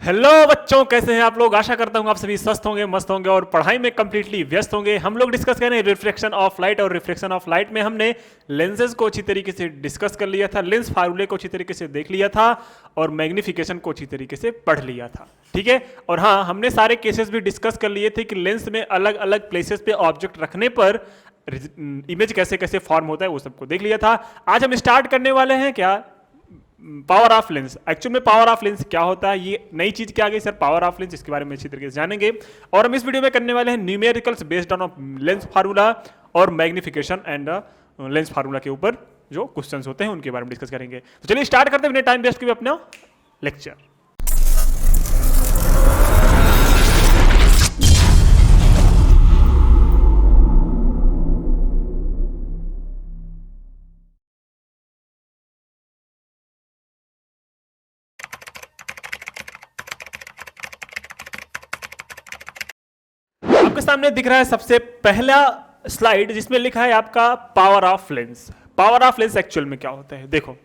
Hello बच्चों, कैसे हैं आप लोग। आशा करता हूं आप सभी स्वस्थ होंगे, मस्त होंगे और पढ़ाई में कंप्लीटली व्यस्त होंगे। हम लोग डिस्कस करें रिफ्लेक्शन ऑफ लाइट, और रिफ्लेक्शन ऑफ लाइट में हमने लेंसेज को अच्छी तरीके से डिस्कस कर लिया था, लेंस फार्मूले को अच्छी तरीके से देख लिया था और मैग्निफिकेशन को अच्छी तरीके से पढ़ लिया था। ठीक है, और हाँ, हमने सारे केसेस भी डिस्कस कर लिए थे कि लेंस में अलग अलग प्लेसेस पे ऑब्जेक्ट रखने पर इमेज कैसे कैसे फॉर्म होता है, वो सबको देख लिया था। आज हम स्टार्ट करने वाले हैं क्या, पावर ऑफ लेंस। एक्चुअल में पावर ऑफ लेंस क्या होता है, ये नई चीज क्या आ गई सर, पावर ऑफ लेंस, इसके बारे में अच्छी तरीके से जानेंगे। और हम इस वीडियो में करने वाले हैं numericals based on lens formula और मैग्निफिकेशन एंड लेंस फार्मूला के ऊपर जो क्वेश्चंस होते हैं उनके बारे में डिस्कस करेंगे। तो चलिए स्टार्ट करते हैं बिना टाइम वेस्ट किए अपना लेक्चर। आपके सामने दिख रहा है सबसे पहला स्लाइड, जिसमें लिखा है आपका power of lens. Power of lens actual में क्या होता है, देखो।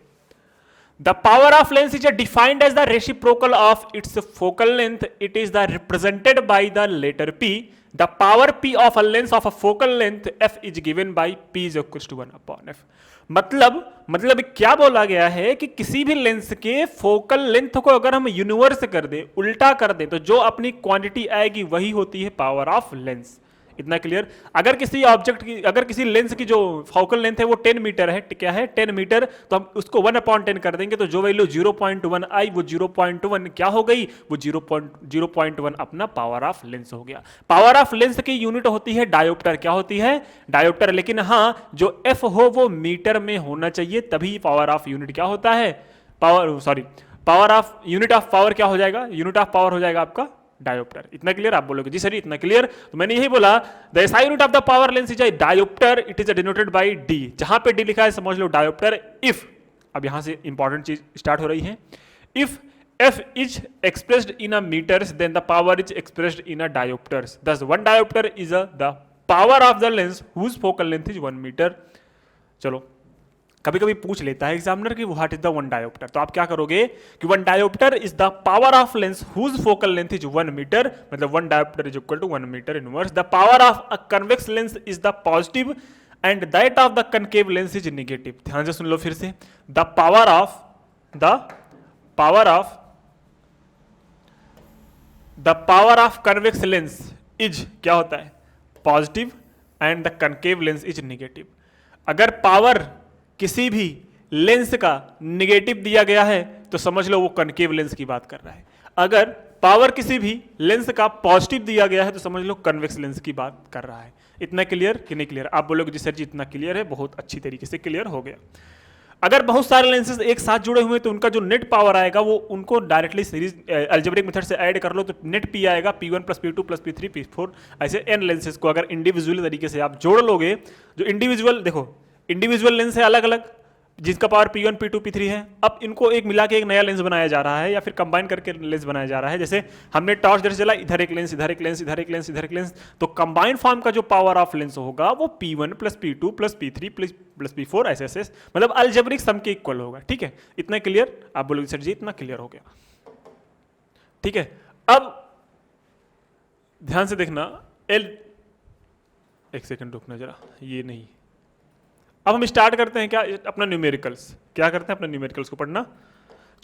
The power of lens is defined as the reciprocal of its focal length. It is the represented by the letter P. The power P of a lens of a focal length F is given by P is equal to 1/F। मतलब क्या बोला गया है कि किसी भी lens के focal length को अगर हम यूनिवर्स कर दें, उल्टा कर दें, तो जो अपनी क्वांटिटी आएगी वही होती है पावर ऑफ लेंस। इतना क्लियर। अगर किसी ऑब्जेक्ट की, अगर किसी लेंस की जो फोकल लेंथ है वो 10 मीटर है, क्या है 10 मीटर, तो हम उसको 1/10 कर देंगे, तो जो वैल्यू 0.1 आई वो 0.1 क्या हो गई, वो 0.1 अपना पावर ऑफ लेंस हो गया। पावर ऑफ लेंस की यूनिट होती है डायोप्टर। क्या होती है, डायोप्टर। लेकिन हाँ, जो एफ हो वो मीटर में होना चाहिए, तभी पावर ऑफ यूनिट क्या होता है, power of unit of power क्या हो जाएगा, यूनिट ऑफ पावर हो जाएगा आपका डायोप्टर। इतना क्लियर। आप बोलोगे जी सर इतना क्लियर, तो मैंने यही बोला, the SI unit of the power lens is dioptre. It is denoted by D. जहां पे डी लिखा है समझ लो डायोप्टर। इफ, अब यहां से इंपॉर्टेंट चीज स्टार्ट हो रही है, if F is expressed in a meters, then the power is expressed in a diopters. Thus, one diopter is the power of the lens whose focal length is 1 meter. चलो, कभी कभी पूछ लेता है एग्जामिनर कि what is the one diopter, तो आप क्या करोगे कि one diopter is the power of lens whose focal length is 1 metre, मतलब one diopter is equal to 1 metre inverse. The power of a convex lens is the positive and that of the concave lens is negative. ध्यान से सुन लो फिर से, the power of convex lens is क्या होता है, positive and the concave lens is negative. अगर पावर किसी भी लेंस का नेगेटिव दिया गया है तो समझ लो वो कनकेव लेंस की बात कर रहा है। अगर पावर किसी भी लेंस का पॉजिटिव दिया गया है तो समझ लो कन्वेक्स लेंस की बात कर रहा है। इतना क्लियर कि नहीं क्लियर? आप बोलोगे जी सर जी इतना क्लियर है, बहुत अच्छी तरीके से क्लियर हो गया। अगर बहुत सारे लेंसेज एक साथ जुड़े हुए तो उनका जो नेट पावर आएगा वो उनको डायरेक्टली सीरीज अलजेब्रिक मेथड से ऐड कर लो तो नेट P आएगा, P1 plus P2 plus P3 P4, ऐसे n लेंसेज को अगर इंडिविजुअल तरीके से आप जोड़ लोगे, जो इंडिविजुअल, देखो इंडिविजुअल लेंस है अलग अलग, जिसका पावर P1 P2 P3 है, अब इनको एक मिला के एक नया लेंस बनाया जा रहा है या फिर कंबाइन करके लेंस बनाया जा रहा है। जैसे हमने टॉर्च जैसे चला, इधर एक लेंस, इधर एक लेंस, इधर एक लेंस, इधर एक लेंस, तो कंबाइंड फॉर्म का जो पावर ऑफ लेंस होगा वो P1 plus P2 plus P3 plus P4 ऐसे, मतलब अलजेब्रिक सम के इक्वल होगा। ठीक है, इतना क्लियर? आप बोलोगे सर जी इतना क्लियर हो गया। ठीक है, अब ध्यान से देखना, एक सेकंड रुकना जरा, ये नहीं। अब हम स्टार्ट करते हैं क्या, अपना न्यूमेरिकल्स। क्या करते हैं, अपना न्यूमेरिकल्स को पढ़ना।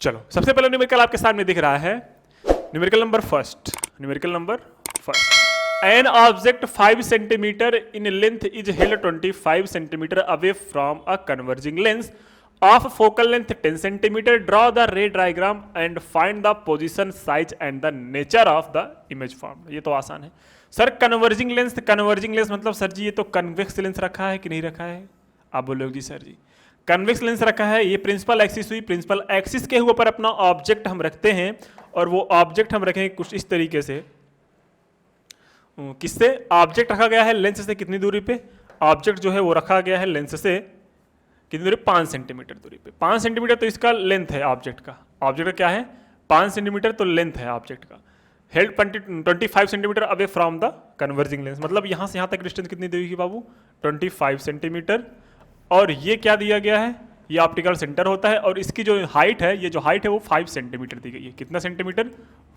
चलो, सबसे पहला न्यूमेरिकल आपके सामने दिख रहा है, numerical number first. An object 5 centimetre in length is held 25 centimetre away from a converging lens of focal length 10 centimetre. Draw the रे diagram and find the position, size and the nature of the image form. ये तो आसान है sir. Converging lens मतलब sir जी ये तो convex lens रखा है कि नहीं रखा है? आप बोलोगे जी सर जी कन्वेक्स लेंस रखा है, ये प्रिंसिपल एक्सिस हुई, प्रिंसिपल एक्सिस के ऊपर अपना ऑब्जेक्ट हम रखते हैं और वो ऑब्जेक्ट हम रखेंगे कुछ इस तरीके से। किससे ऑब्जेक्ट रखा गया है, लेंस से कितनी दूरी पे ऑब्जेक्ट जो है वो रखा गया है, लेंस से कितनी दूरी, 5 सेंटीमीटर दूरी पे। 5 सेंटीमीटर तो इसका लेंथ है ऑब्जेक्ट का, ऑब्जेक्ट का क्या है 5 सेंटीमीटर, तो लेंथ है ऑब्जेक्ट का। Held 25 centimetre away from the converging lens, मतलब यहां से यहां तक डिस्टेंस कितनी देगी बाबू, 25 सेंटीमीटर। और ये क्या दिया गया है, ये ऑप्टिकल सेंटर होता है और इसकी जो हाइट है, ये जो हाइट है वो 5 सेंटीमीटर दी गई है। कितना सेंटीमीटर?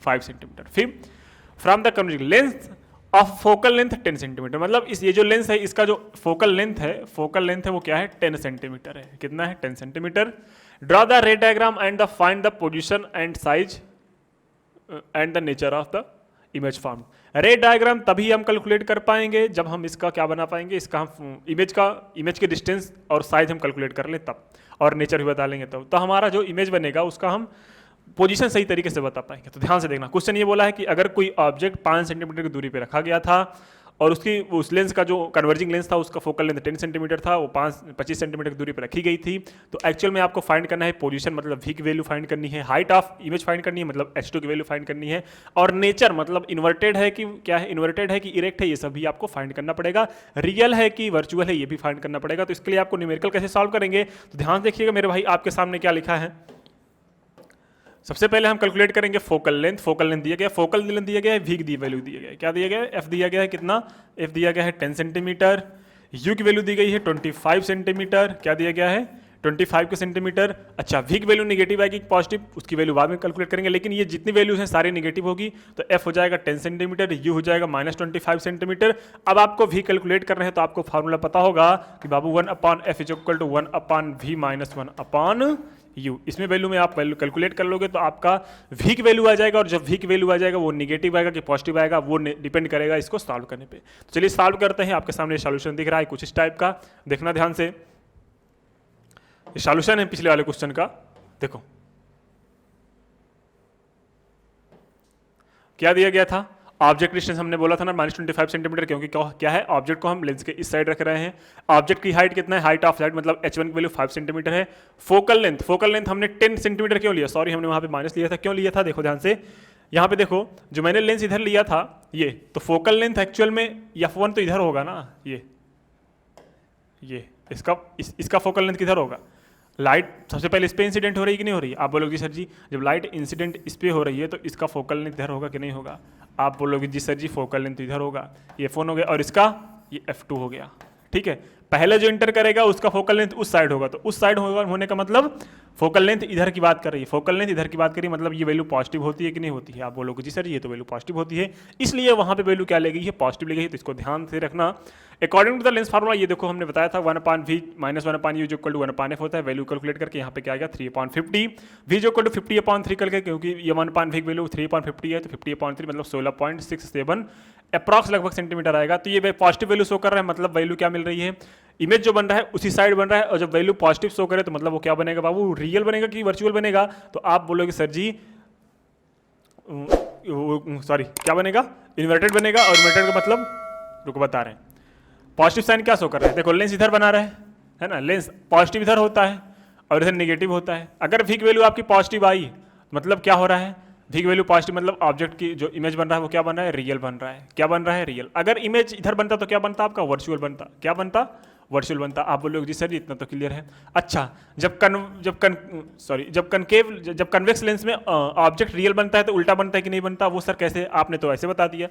5 सेंटीमीटर। फिर from the converging length of focal length 10 centimetre, मतलब इस ये जो लेंस है इसका जो फोकल लेंथ है वो क्या है? 10 सेंटीमीटर है। कितना है? 10 सेंटीमीटर। ड्रॉ द रे diagram and the find the position and size and the nature of the image form. रे डायग्राम तभी हम कैलकुलेट कर पाएंगे जब हम इसका क्या बना पाएंगे, इसका हम इमेज के डिस्टेंस और साइज हम कैलकुलेट कर लें तब, और नेचर भी बता लेंगे तब, तो हमारा जो इमेज बनेगा उसका हम पोजीशन सही तरीके से बता पाएंगे। तो ध्यान से देखना, क्वेश्चन ये बोला है कि अगर कोई ऑब्जेक्ट 5 सेंटीमीटर की दूरी पे रखा गया था और उस लेंस का जो कन्वर्जिंग लेंस था उसका फोकल लेंथ 10 सेंटीमीटर था, वो 25 सेंटीमीटर की दूरी पर रखी गई थी, तो एक्चुअल में आपको फाइंड करना है पोजीशन, मतलब v की वैल्यू फाइंड करनी है, हाइट ऑफ इमेज फाइंड करनी है, मतलब h2 की वैल्यू फाइंड करनी है, और नेचर मतलब इन्वर्टेड है कि क्या है, इन्वर्टेड है कि इरेक्ट है, ये सब भी आपको फाइंड करना पड़ेगा, रियल है कि वर्चुअल है ये भी फाइंड करना पड़ेगा। तो इसके लिए आपको न्यूमेरिकल कैसे सॉल्व करेंगे, तो ध्यान देखिएगा मेरे भाई, आपके सामने क्या लिखा है। सबसे पहले हम कैलकुलेट करेंगे फोकल लेंथ दिया गया, फोकल लेंथ दिया गया है, v की वैल्यू दिया गया है, क्या दिया गया है? f दिया गया है, कितना? f दिया गया है 10 सेंटीमीटर, u की वैल्यू दी गई है 25 सेंटीमीटर, क्या दिया गया है? 25 के सेंटीमीटर। अच्छा, v की वैल्यू नेगेटिव आएगी पॉजिटिव, उसकी वैल्यू बाद में कैलकुलेट करेंगे, लेकिन ये जितनी वैल्यूज हैं सारी नेगेटिव होगी, तो f हो जाएगा 10 सेंटीमीटर, u हो जाएगा -25 सेंटीमीटर। अब आपको v कैलकुलेट कर रहे हैं तो आपको फार्मूला पता होगा कि बाबू 1/f is equal to 1/v minus 1/u। इसमें वैल्यू में आप वैल्यू कैलकुलेट कर लोगे तो आपका v की वैल्यू आ जाएगा, और जब v की वैल्यू आ जाएगा वो नेगेटिव आएगा कि पॉजिटिव आएगा वो डिपेंड करेगा इसको सॉल्व करने पे। तो चलिए सॉल्व करते हैं। आपके सामने सॉल्यूशन दिख रहा है कुछ इस टाइप का, देखना ध्यान से। ये सॉल्यूशन है पिछले वाले क्वेश्चन का, देखो क्या दिया गया था। ऑब्जेक्ट डिस्टेंस हमने बोला था ना -25 सेंटीमीटर, क्योंकि क्या है, ऑब्जेक्ट को हम लेंस के इस साइड रख रहे हैं। ऑब्जेक्ट की हाइट कितना है? हाइट ऑफ साइड मतलब h1 की वैल्यू 5 सेंटीमीटर है। फोकल लेंथ हमने 10 सेंटीमीटर क्यों लिया? सॉरी, हमने वहां पे माइनस लिया था, क्यों लिया था देखो ध्यान से। यहाँ पे देखो, जो मैंने लेंस इधर लिया था ये, तो फोकल लेंथ एक्चुअल में f1 तो इधर होगा ना, ये इसका फोकल लेंथ किधर होगा? लाइट सबसे पहले इस पे इंसिडेंट हो रही है कि नहीं हो रही है? आप बोलोगे सर जी जब लाइट इंसिडेंट इस पे हो रही है तो इसका फोकल लेंथ इधर होगा कि नहीं होगा? आप बोलोगे जी सर जी फोकल लेंथ इधर होगा, ये F1 हो गया, और इसका ये F2 हो गया। ठीक है, पहले जो इंटर करेगा उसका फोकल लेंथ उस साइड होगा, तो उस साइड होने का मतलब फोकल लेंथ इधर की बात कर रही है, फोकल लेंथ इधर की बात करी, मतलब ये वैल्यू पॉजिटिव होती है कि नहीं होती है? आप बोलोगे जी सर ये तो वैल्यू पॉजिटिव होती है, इसलिए वहां पे वैल्यू क्या ले गई है? पॉजिटिव ले गई है। तो इसको ध्यान से रखना। According to the lens formula, ये देखो हमने बताया था 1/v minus 1/u equal to 1/f होता है। वैल्यू कैलकुलेट करके यहाँ पे क्या आएगा? 3/50, v इक्वल टू 50/3 करके, क्योंकि ये 1/v की वैल्यू 3/50 है, तो 50/3 मतलब 16.67 अप्रॉक्स लगभग सेंटीमीटर आएगा। तो ये पॉजिटिव वैल्यू शो कर रहा है, मतलब वैल्यू क्या मिल रही है? इमेज जो बन रहा है उसी साइड बन रहा है, और जब वैल्यू पॉजिटिव शो करे तो मतलब वो क्या बनेगा बाबू? रियल बनेगा कि वर्चुअल बनेगा? तो आप बोलोगे सर जी सॉरी क्या बनेगा? इन्वर्टेड बनेगा, और इन्वर्टेड का मतलब रुको बता रहे हैं। पॉजिटिव साइन क्या शो कर रहा है? देखो लेंस इधर बना रहा है ना, लेंस पॉजिटिव इधर होता है और इधर नेगेटिव होता है। अगर v की वैल्यू आपकी पॉजिटिव आई मतलब क्या हो रहा है? v की वैल्यू पॉजिटिव मतलब ऑब्जेक्ट की जो इमेज बन रहा है वो क्या बन रहा है? रियल बन रहा है। क्या बन रहा है? रियल। अगर इमेज इधर बनता तो क्या बनता आपका? वर्चुअल बनता। क्या बनता? वर्चुअल बनता। आप बोलोगे जी सर जी इतना तो क्लियर है। अच्छा, जब कन्वेक्स लेंस में ऑब्जेक्ट रियल बनता है तो उल्टा बनता है कि नहीं बनता? वो सर कैसे? आपने तो ऐसे बता दिया।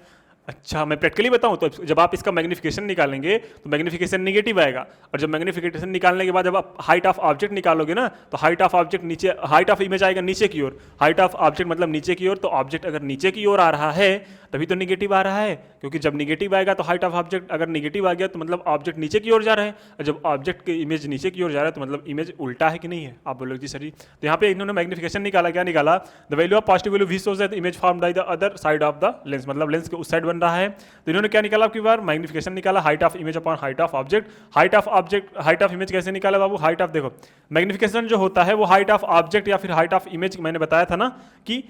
अच्छा, मैं प्रैक्टिकली बताऊं तो जब आप इसका मैग्निफिकेशन निकालेंगे तो मैग्निफिकेशन नेगेटिव आएगा, और जब मैग्निफिकेशन निकालने के बाद जब आप हाइट ऑफ ऑब्जेक्ट निकालोगे ना तो हाइट ऑफ ऑब्जेक्ट नीचे, हाइट ऑफ इमेज आएगा नीचे की ओर, हाइट ऑफ ऑब्जेक्ट मतलब नीचे की ओर। तो ऑब्जेक्ट अगर नीचे की ओर आ रहा है तभी तो नेगेटिव आ रहा है, क्योंकि जब नेगेटिव आएगा तो हाइट ऑफ ऑब्जेक्ट अगर नेगेटिव आ गया तो मतलब ऑब्जेक्ट नीचे की ओर जा रहा है, और जब ऑब्जेक्ट की इमेज नीचे की ओर जा रहा है तो मतलब इमेज उल्टा है कि नहीं है? आप बोलोगे जी सर जी। तो यहाँ पे इन्होंने मैग्निफिकेशन निकाला, क्या निकाला? The value of positive value v shows that image formed by the other side of the lens, मतलब लेंस के उस साइड बन रहा है। तो इन्होंने क्या निकाला आपकी बार? मैग्निफिकेशन निकाला, height of image upon height of object. Height of image कैसे निकाला बाबू? हाइट ऑफ, देखो मैग्निफिकेशन जो होता है वो हाइट ऑफ ऑब्जेक्ट या फिर हाइट ऑफ इमेज, मैंने बताया था ना कि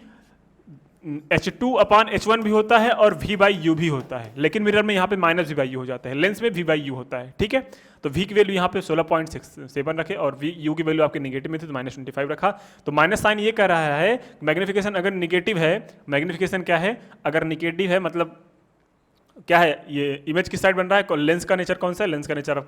h2/h1 भी होता है और v/u भी होता है, लेकिन मिरर में यहाँ पे -v/u हो जाता है, लेंस में v/u होता है। ठीक है, तो v की वैल्यू यहाँ पे 16.67 रखे और u की वैल्यू आपके नेगेटिव में थी तो -25 रखा। तो माइनस साइन ये कह रहा है मैग्निफिकेशन अगर निगेटिव है, मैग्निफिकेशन क्या है? अगर निगेटिव है मतलब क्या है? ये इमेज किस साइड बन रहा है? लेंस का नेचर कौन सा है? लेंस का नेचर ऑफ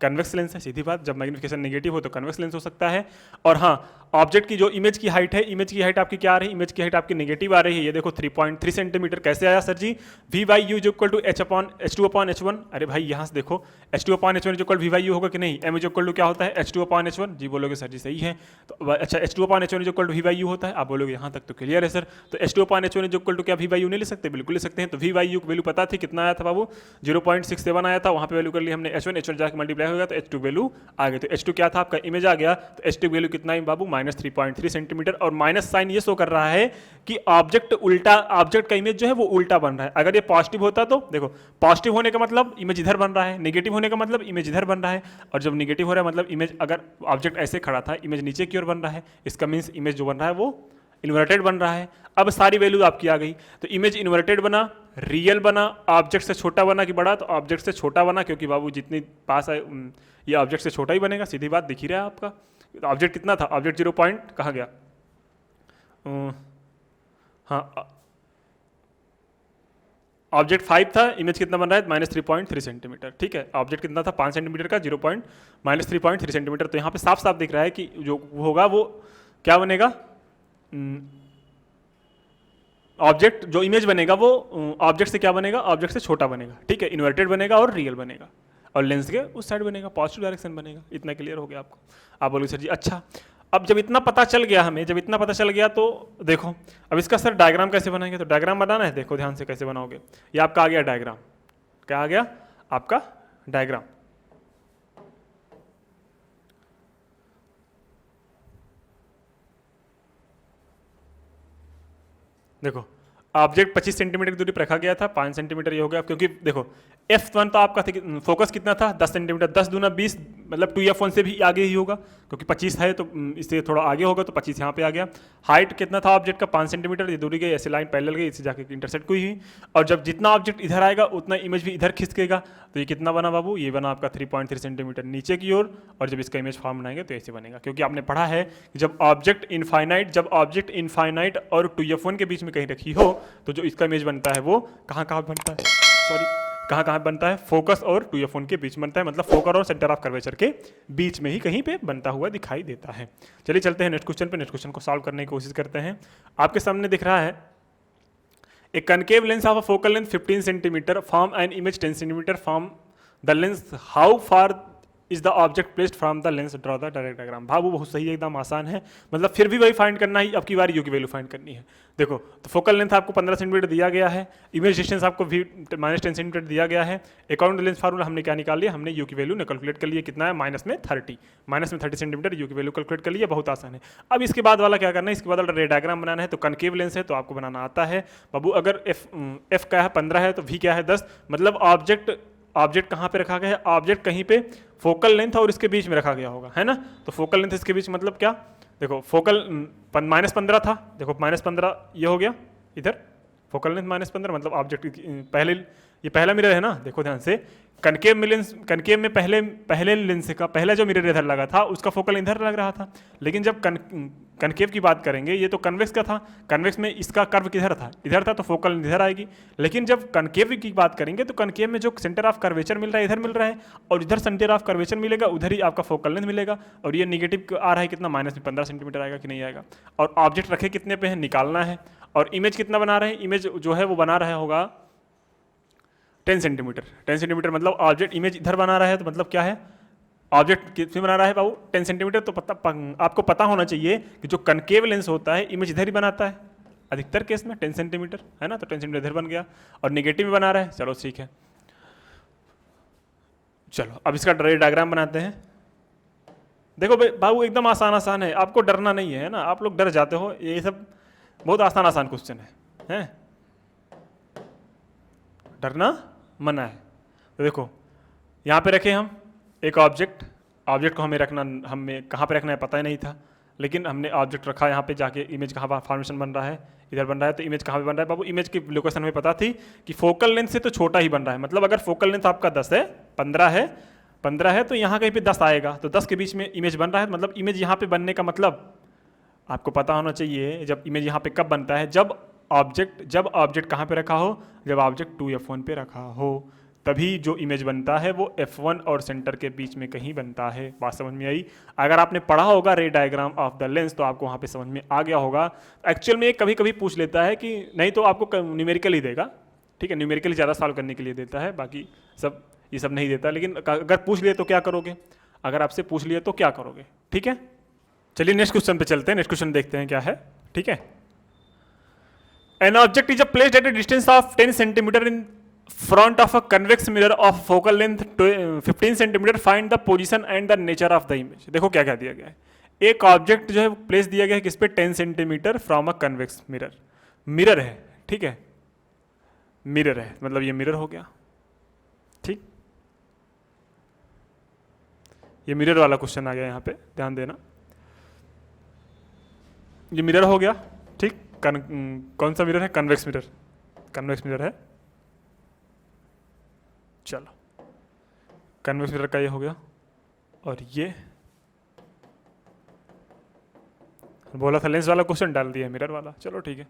कन्वेक्स लेंस है, सीधी बात। जब मैग्निफिकेशन नेगेटिव हो तो कन्वेक्स लेंस हो सकता है। और हाँ, ऑब्जेक्ट की जो इमेज की हाइट है, इमेज की हाइट आपकी क्या आ रही है, इमेज की हाइट आपकी नेगेटिव आ रही है। ये देखो 3.3 सेंटीमीटर कैसे आया sir ji, v by u is equal to H2/H1। अरे भाई यहाँ से देखो H2/H1 is equal v by u होगा कि नहीं, M इज इक्वल टू क्या होता है H2/H1। जी बोलोगे सर जी सही है, तो अच्छा H2/H1 is equal to v by u होता है। आप बोलोगे यहाँ तक तो क्लियर है सर, तो H2/H1 इज इक्वल टू क्या वी बाई यू नहीं ले सकते, बिल्कुल ले सकते हैं। तो वी बाई यू की वैल्यू पता थी, कितना आया था बाबू 0.67 आया था, वहाँ पे वैल्यू कर लिया हमने H1 जाकर मल्टीप्लाई हो गया तो H2 वैल्यू आ गई। तो H2 क्या था आपका इमेज आ गया, तो H2 वैल्यू कितना है बाबू -3.3 सेंटीमीटर। और माइनस साइन ये शो कर रहा है कि ऑब्जेक्ट उल्टा, ऑब्जेक्ट का इमेज जो है वो उल्टा बन रहा है। अगर ये पॉजिटिव होता तो देखो, पॉजिटिव होने का मतलब इमेज इधर बन रहा है, नेगेटिव होने का मतलब इमेज इधर बन रहा है। और जब नेगेटिव हो रहा है मतलब इमेज, अगर ऑब्जेक्ट ऐसे खड़ा था इमेज नीचे की ओर बन रहा है, इसका मीन्स इमेज जो बन रहा है वो इन्वर्टेड बन रहा है। अब सारी वैल्यू आपकी आ गई, तो इमेज इन्वर्टेड बना, रियल बना, ऑब्जेक्ट से छोटा बना कि बड़ा, तो ऑब्जेक्ट से छोटा बना, क्योंकि बाबू जितनी पास है ये ऑब्जेक्ट से छोटा ही बनेगा, सीधी बात दिख ही रहा है आपका। तो ऑब्जेक्ट कितना था, ऑब्जेक्ट 0 पॉइंट कहा गया, हाँ ऑब्जेक्ट 5 था, इमेज कितना बन रहा है -3.3 सेंटीमीटर। ठीक है, ऑब्जेक्ट कितना था 5 सेंटीमीटर का, -3.3 सेंटीमीटर। तो यहाँ पे साफ साफ दिख रहा है कि जो होगा वो क्या बनेगा, ऑब्जेक्ट जो इमेज बनेगा वो ऑब्जेक्ट से क्या बनेगा, ऑब्जेक्ट से छोटा बनेगा। ठीक है, इन्वर्टेड बनेगा और रियल बनेगा, और लेंस के उस साइड बनेगा, पॉजिटिव डायरेक्शन बनेगा। इतना क्लियर हो गया आपको। आप बोलोगे सर जी अच्छा, अब जब इतना पता चल गया हमें, जब इतना पता चल गया तो देखो अब इसका सर डायग्राम कैसे बनाएंगे। तो डायग्राम बनाना है, देखो ध्यान से कैसे बनाओगे। ये आपका आ गया डायग्राम, क्या आ गया आपका डायग्राम। देखो ऑब्जेक्ट 25 सेंटीमीटर की दूरी पर रखा गया था, 5 सेंटीमीटर ये हो गया, क्योंकि देखो F1 तो आपका फोकस कितना था 10 सेंटीमीटर, 10 दूना 20 मतलब 2F1 से भी आगे ही होगा, क्योंकि 25 है तो इससे थोड़ा आगे होगा, तो 25 यहाँ पे आ गया। हाइट कितना था ऑब्जेक्ट का 5 सेंटीमीटर, ये दूरी गई ऐसे लाइन पैरेलल गई, इससे जाके इंटरसेक्ट हुई हुई। और जब जितना ऑब्जेक्ट इधर आएगा उतना इमेज भी इधर खिसकेगा, तो ये कितना बना बाबू, ये बना आपका 3.3 सेंटीमीटर नीचे की ओर। और जब इसका इमेज फॉर्म बनाएंगे तो ऐसे बनेगा, क्योंकि आपने पढ़ा है कि जब ऑब्जेक्ट इनफाइनाइट और 2F1 के बीच में कहीं रखी हो तो जो इसका इमेज बनता है वो कहाँ कहाँ बनता है, सॉरी कहाँ कहाँ बनता है, फोकस और 2F1 के बीच बनता है, मतलब फोकस और सेंटर ऑफ कर्वेचर के बीच में ही कहीं पे बनता हुआ दिखाई देता है। चलिए चलते हैं नेक्स्ट क्वेश्चन पे, नेक्स्ट क्वेश्चन को सॉल्व करने की कोशिश करते हैं। आपके सामने दिख रहा है a concave lens of a focal length 15 centimetre form an image 10 centimetre from the lens, how far is the object placed from the lens, draw the direct diagram. बाबू बहुत सही है, एकदम आसान है, मतलब फिर भी वही फाइंड करना ही, अब की बार यू की वैल्यू फाइंड करनी है। देखो तो फोकल लेंथ आपको 15 सेंटीमीटर दिया गया है, इमेज डिस्टेंस आपको भी -10 सेंटीमीटर दिया गया है। अकॉर्डिंग टू लेंस फार्मूला हमने क्या निकाल लिया, हमने यू की वैल्यू कैलकुलेट कर लिया, कितना है -30 सेंटीमीटर यू की वैल्यू कैलकुलेट कर लिया, बहुत आसान है। अब इसके बाद वाला क्या करना है, इसके बाद वाला रे डायग्राम बनाना है। तो कनकेव लेंस है तो आपको बनाना आता है बाबू, अगर एफ क्या है 15 है तो वी क्या है 10, मतलब ऑब्जेक्ट कहाँ पे रखा गया है, ऑब्जेक्ट कहीं पे फोकल लेंथ और इसके बीच में रखा गया होगा, है ना। तो फोकल लेंथ इसके बीच मतलब क्या, देखो फोकल -15 था, देखो -15 ये हो गया इधर, फोकल लेंथ -15 मतलब ऑब्जेक्ट पहले, ये पहला मिरर है ना, देखो ध्यान से, कनकेव में पहले लेंस का पहला जो मिरर इधर लगा था उसका फोकल इधर लग रहा था। लेकिन जब कनकेव की बात करेंगे, ये तो कन्वेक्स का था, कन्वेक्स में इसका कर्व किधर था, इधर था, तो फोकल इधर आएगी। लेकिन जब कनकेव की बात करेंगे तो कनकेव में जो सेंटर ऑफ कर्वेचर मिल रहा है इधर मिल रहा है, और इधर सेंटर ऑफ कर्वेचर मिलेगा, उधर ही आपका फोकल लेंथ मिलेगा। और ये नेगेटिव आ रहा है कितना, -15 सेंटीमीटर आएगा कि नहीं आएगा। और ऑब्जेक्ट रखे कितने पे है निकालना है, और इमेज कितना बना रहे हैं, इमेज जो है वो बना रहा होगा 10 सेंटीमीटर मतलब ऑब्जेक्ट इमेज इधर बना रहा है, तो मतलब क्या है, ऑब्जेक्ट कितने बना रहा है बाबू 10 सेंटीमीटर। तो आपको पता होना चाहिए कि जो कनकेव लेंस होता है इमेज इधर ही बनाता है, अधिकतर केस में 10 सेंटीमीटर है ना, तो 10 सेंटीमीटर इधर बन गया, और नेगेटिव में बना रहा है, चलो ठीक है। चलो अब इसका डायग्राम बनाते हैं। देखो बाबू एकदम आसान है, आपको डरना नहीं है ना, आप लोग डर जाते हो, ये सब बहुत आसान क्वेश्चन है, डरना मना है। तो देखो यहाँ पे रखे हम एक ऑब्जेक्ट को हमें कहाँ पे रखना है पता ही नहीं था, लेकिन हमने ऑब्जेक्ट रखा, यहाँ पे जाके इमेज कहाँ फॉर्मेशन बन रहा है, इधर बन रहा है, तो इमेज कहाँ पे बन रहा है बाबू, इमेज की लोकेशन हमें पता थी कि फोकल लेंथ से तो छोटा ही बन रहा है, मतलब अगर फोकल लेंथ आपका 10 है 15 है तो यहाँ कहीं पे 10 आएगा, तो 10 के बीच में इमेज बन रहा है, मतलब इमेज यहाँ पे बनने का मतलब आपको पता होना चाहिए, जब इमेज यहाँ पे कब बनता है, जब ऑब्जेक्ट कहाँ पे रखा हो, जब ऑब्जेक्ट 2F1 पे रखा हो, तभी जो इमेज बनता है वो F1 और सेंटर के बीच में कहीं बनता है। बात समझ में आई? अगर आपने पढ़ा होगा रे डायग्राम ऑफ द लेंस तो आपको वहाँ पे समझ में आ गया होगा। एक्चुअल में कभी कभी पूछ लेता है कि नहीं तो आपको न्यूमेरिकल ही देगा, ठीक है, न्यूमेरिकल ज़्यादा सॉल्व करने के लिए देता है, बाकी सब ये सब नहीं देता। लेकिन अगर पूछ लिए तो क्या करोगे, अगर आपसे पूछ लिए तो क्या करोगे, ठीक है। चलिए नेक्स्ट क्वेश्चन पे चलते हैं, नेक्स्ट क्वेश्चन देखते हैं क्या है, ठीक है। An object is placed at A distance of 10 centimetre in front of a convex mirror of focal length 15 centimetre, find the position and the nature of the image. देखो क्या क्या दिया गया है, एक ऑब्जेक्ट जो है प्लेस दिया गया है किस पे, 10 centimetre from a convex mirror, mirror है, ठीक है, मिरर है, मतलब ये मिरर हो गया, ठीक, ये मिरर वाला क्वेश्चन आ गया यहाँ पे, ध्यान देना, ये मिरर हो गया, ठीक। कौन सा मिरर है, कन्वेक्स मिरर, कन्वेक्स मिरर है, चलो कन्वेक्स मिरर का ये हो गया, और ये बोला था लेंस वाला क्वेश्चन, डाल दिया मिरर वाला, चलो ठीक है।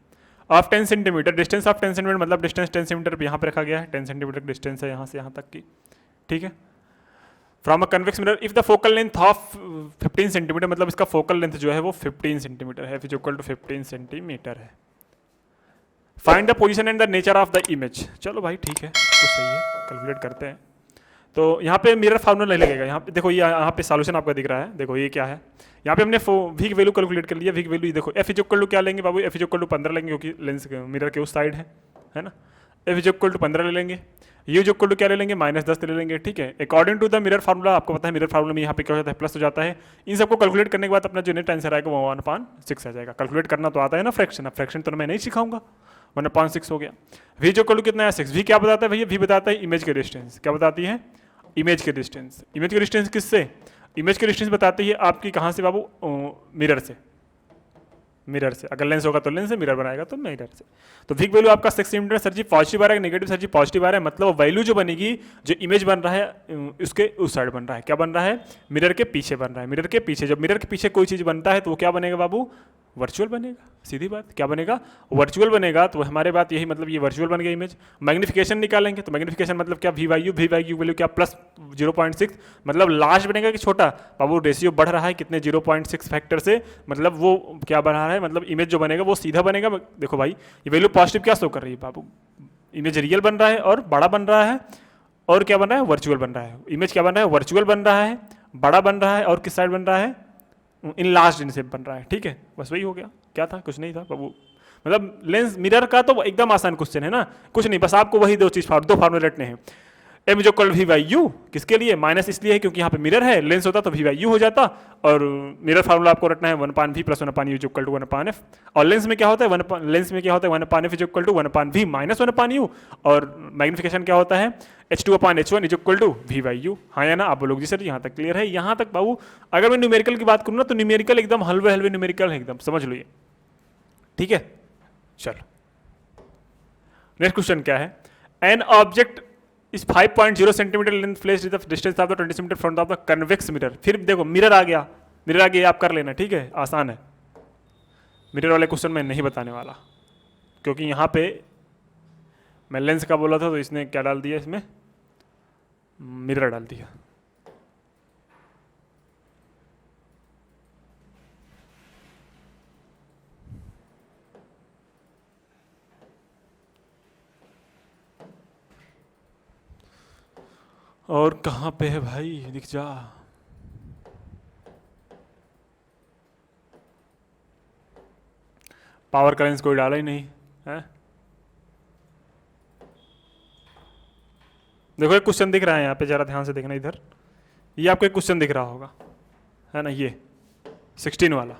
Of 10 centimetre, distance of 10 centimetre मतलब डिस्टेंस 10 सेंटीमीटर यहाँ पे रखा गया है, 10 सेंटीमीटर डिस्टेंस है यहाँ से यहाँ तक की, ठीक है। From a convex mirror if the focal length of 15 centimetre, मतलब इसका फोकल लेंथ जो है वो 15 सेंटीमीटर है, इज इक्वल टू 15 सेंटीमीटर है। Find the position and the nature of the image. चलो भाई ठीक है, तो सही है, कैलकुलेट करते हैं। तो यहाँ पे मिरर फार्मूला नहीं लगेगा, यहाँ पे देखो, ये यहाँ पे सॉल्यूशन आपका दिख रहा है, देखो ये क्या है, यहाँ पे हमने वी की वैल्यू कैलकुलेट कर लिया, वी की वैल्यू देखो, एफ इज इक्वल टू क्या लेंगे बाबू, एफ इज इक्वल टू 15 लेंगे क्योंकि लेंस मिरर के उस साइड है ना, एफ इज इक्वल टू 15 ले लेंगे, यू इज इक्वल टू क्या ले लेंगे, -10 ले लेंगे, ठीक है। According to the mirror formula, आपको पता है मिरर फार्मूला में यहाँ पे क्या हो जाता है, प्लस हो जाता है। इन सबको कैलकुलेट करने के बाद अपना जो नेट आंसर आएगा वो 1/6 आ जाएगा। कैलकुलेट करना तो आता है ना फ्रैक्शन, अब फ्रैक्शन तो मैं नहीं सिखाऊंगा, 1/6 हो गया। वी इज इक्वल टू कितना है, 6। वी क्या बताता है भैया, वी बताता है इमेज के डिस्टेंस, क्या बताती है, इमेज के डिस्टेंस। इमेज के डिस्टेंस किससे, इमेज के डिस्टेंस बताती है आपकी कहाँ से बाबू, मिरर से, मिरर से, अगर लेंस होगा तो लेंस से, मिरर बनाएगा तो मिरर से। तो वी वैल्यू आपका 6 सेंटीमीटर, सर जी पॉजिटिव आ रहा है, नेगेटिव सर जी पॉजिटिव आ रहा है, मतलब वैल्यू जो बनेगी, जो इमेज बन रहा है उसके उस साइड बन रहा है, क्या बन रहा है, मिरर के पीछे बन रहा है, मिरर के पीछे। जब मिरर के पीछे कोई चीज़ बनता है तो वो क्या बनेगा बाबू, वर्चुअल बनेगा, सीधी बात, क्या बनेगा, वर्चुअल बनेगा। तो हमारे बात यही, मतलब ये वर्चुअल बन गया इमेज। मैग्निफिकेशन निकालेंगे तो मैग्निफिकेशन मतलब क्या, वी वाई यू वैल्यू क्या, प्लस 0.6, मतलब लार्ज बनेगा कि छोटा बाबू, रेशियो बढ़ रहा है कितने, 0.6 फैक्टर से, मतलब वो क्या बन रहा है, मतलब इमेज जो बनेगा वो सीधा बनेगा। देखो भाई ये वैल्यू पॉजिटिव क्या शो कर रही है बाबू, इमेज रियल बन रहा है और बड़ा बन रहा है, और क्या बन रहा है, वर्चुअल बन रहा है। इमेज क्या बन रहा है, वर्चुअल बन रहा है, बड़ा बन रहा है, और किस साइड बन रहा है, इन लार्ज इनसे बन रहा है, ठीक है। बस वही हो गया, क्या था, कुछ नहीं था बाबू। मतलब लेंस मिरर का तो एकदम आसान क्वेश्चन है ना, कुछ नहीं, बस आपको वही दो फार्मूले रटने हैं। M is equal v by u, किसके लिए, माइनस इसलिए है क्योंकि यहाँ पे मिरर है, लेंस होता तो वी बाई यू हो जाता, और मिरर फार्मूला आपको रटना है 1/v plus 1/u is equal to 1/f। और लेंस में क्या होता है, लेंस में क्या होता है, 1/f is equal to 1/v minus 1/u, और मैग्निफिकेशन क्या होता है, h2/h1 is equal to v by u. हाँ या ना, आप बोलोगे जी सर यहाँ तक क्लियर है, यहाँ तक बाबू। अगर मैं न्यूमेरिकल की बात करूँ ना तो न्यूमेरिकल एकदम हलवे हलवे न्यूमेरिकल है, एकदम समझ लो ये, ठीक है। चलो नेक्स्ट क्वेश्चन क्या है, एन ऑब्जेक्ट इस 5.0 centimetre length placed the distance of the 20 centimetre front of the convex mirror. फिर देखो मिरर आ गया, मिरर आ गया, आप कर लेना, ठीक है, आसान है। मिरर वाले क्वेश्चन मैं नहीं बताने वाला क्योंकि यहाँ पे मैं लेंस का बोला था तो इसने क्या डाल दिया, इसमें मिरर डाल दिया। और कहाँ पे है भाई, दिख जा। पावर का लेंस कोई डाला ही नहीं है। देखो एक क्वेश्चन दिख रहा है यहाँ पे, जरा ध्यान से देखना इधर, ये आपको एक क्वेश्चन दिख रहा होगा, है ना, ये 16 वाला।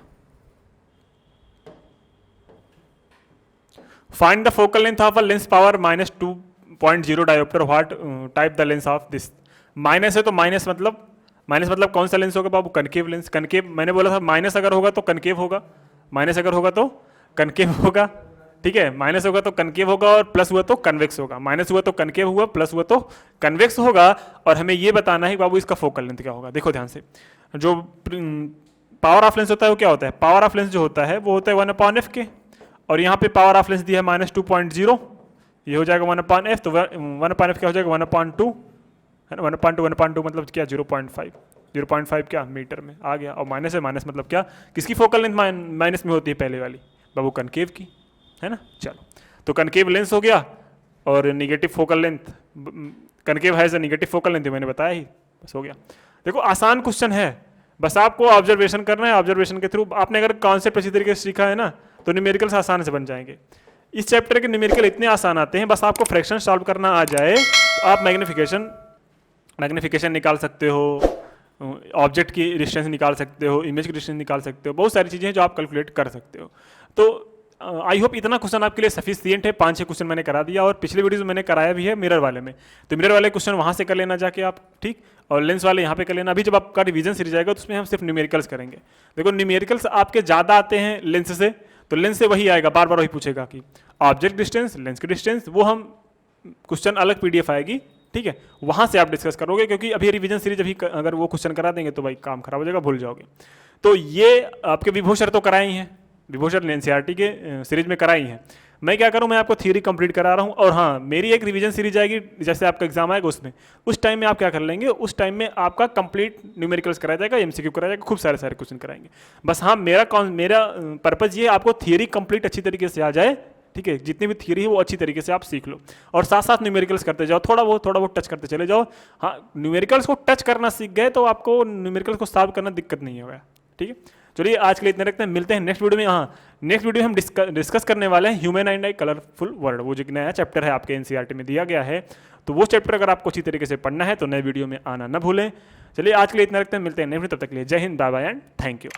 Find the focal length of a lens power -2.0 dioptre, what type the lens of this. Minus है तो माइनस मतलब कौन सा लेंस होगा बाबू, कनकेव लेंस। कनकेव मैंने बोला था, माइनस अगर होगा तो कनकेव होगा, माइनस अगर होगा तो कनकेव होगा, ठीक है। माइनस होगा तो कनकेव होगा, और प्लस हुआ तो कन्वेक्स होगा। माइनस हुआ तो कनकेव हुआ, प्लस हुआ तो कन्वेक्स होगा। और हमें ये बताना है बाबू इसका फोकल लेंथ क्या होगा। देखो ध्यान से, जो पावर ऑफ लेंस होता है वो क्या होता है, पावर ऑफ लेंस जो होता है वो होता है 1/f के, और यहाँ पे पावर ऑफ लेंस दिया है -2.0, ये हो जाएगा 1/f, तो 1/f क्या हो जाएगा 1/2 है ना, 1/2 मतलब क्या 0.5 क्या मीटर में आ गया। और माइनस है, माइनस मतलब क्या, किसकी फोकल लेंथ माइनस में होती है, पहले वाली बाबू कनकेव की, है ना। चलो तो कनकेव लेंस हो गया और निगेटिव फोकल लेंथ, कनकेव है निगेटिव फोकल लेंथ, मैंने बताया ही, बस हो गया। देखो आसान क्वेश्चन है, बस आपको ऑब्जर्वेशन करना है, ऑब्जर्वेशन के थ्रू आपने अगर कॉन्सेप्ट अच्छी तरीके से सीखा है ना तो न्यूमेरिकल्स आसान से बन जाएंगे। इस चैप्टर के न्यूमेरिकल इतने आसान आते हैं, बस आपको फ्रैक्शन सॉल्व करना आ जाए तो आप मैग्नीफिकेशन निकाल सकते हो, ऑब्जेक्ट की डिस्टेंस निकाल सकते हो, इमेज की डिस्टेंस निकाल सकते हो, बहुत सारी चीज़ें हैं जो आप कैलकुलेट कर सकते हो। तो आई होप इतना क्वेश्चन आपके लिए सफिशिएंट है। 5-6 क्वेश्चन मैंने करा दिया और पिछले वीडियो में मैंने कराया भी है मिरर वाले में, तो मिरर वाले क्वेश्चन वहाँ से कर लेना जाके आप, ठीक, और लेंस वाले यहाँ पे कर लेना। अभी जब आपका रिवीजन सीरीज आएगा तो उसमें हम सिर्फ न्यूमेरिकल्स करेंगे। देखो न्यूमेरिकल्स आपके ज़्यादा आते हैं लेंस से, तो लेंस से वही आएगा, बार बार वही पूछेगा कि ऑब्जेक्ट डिस्टेंस, लेंस की डिस्टेंस, वो हम क्वेश्चन अलग PDF आएगी, ठीक है, वहाँ से आप डिस्कस करोगे, क्योंकि अभी रिवीजन सीरीज अभी अगर वो क्वेश्चन करा देंगे तो भाई काम खराब हो जाएगा, भूल जाओगे। तो ये आपके विभो सर तो कराए ही हैं, विभो सर ने NCERT के सीरीज में कराई हैं। मैं क्या करूं, मैं आपको थ्योरी कंप्लीट करा रहा हूं, और हाँ मेरी एक रिवीजन सीरीज आएगी, जैसे आपका एग्जाम आएगा उसमें, उस टाइम में आप क्या कर लेंगे, उस टाइम में आपका कंप्लीट न्यूमेरिकल्स कराया जाएगा, MCQ कराया जाएगा, खूब सारे क्वेश्चन कराएंगे। बस हाँ मेरा पर्पज़ ये है आपको थ्योरी कंप्लीट अच्छी तरीके से आ जाए, ठीक है, जितनी भी थ्योरी है वो अच्छी तरीके से आप सीख लो, और साथ साथ न्यूमेरिकल्स करते जाओ, थोड़ा बहुत टच करते चले जाओ। हाँ न्यूमेरिकल्स को टच करना सीख गए तो आपको न्यूमेरिकल्स को सॉल्व करना दिक्कत नहीं होगा, ठीक है। चलिए आज के लिए इतने रखते हैं, मिलते हैं नेक्स्ट वीडियो में। हाँ नेक्स्ट वीडियो में हम डिस्कस करने वाले हैं human and I colourful world, वो जो नया चैप्टर है आपके NCERT में दिया गया है, तो वो चैप्टर अगर आपको अच्छी तरीके से पढ़ना है तो नए वीडियो में आना ना भूलें। चलिए आज के लिए इतना रखते हैं, मिलते हैं नेक्स्ट, तब तक के लिए जय हिंद, bye bye and thank you.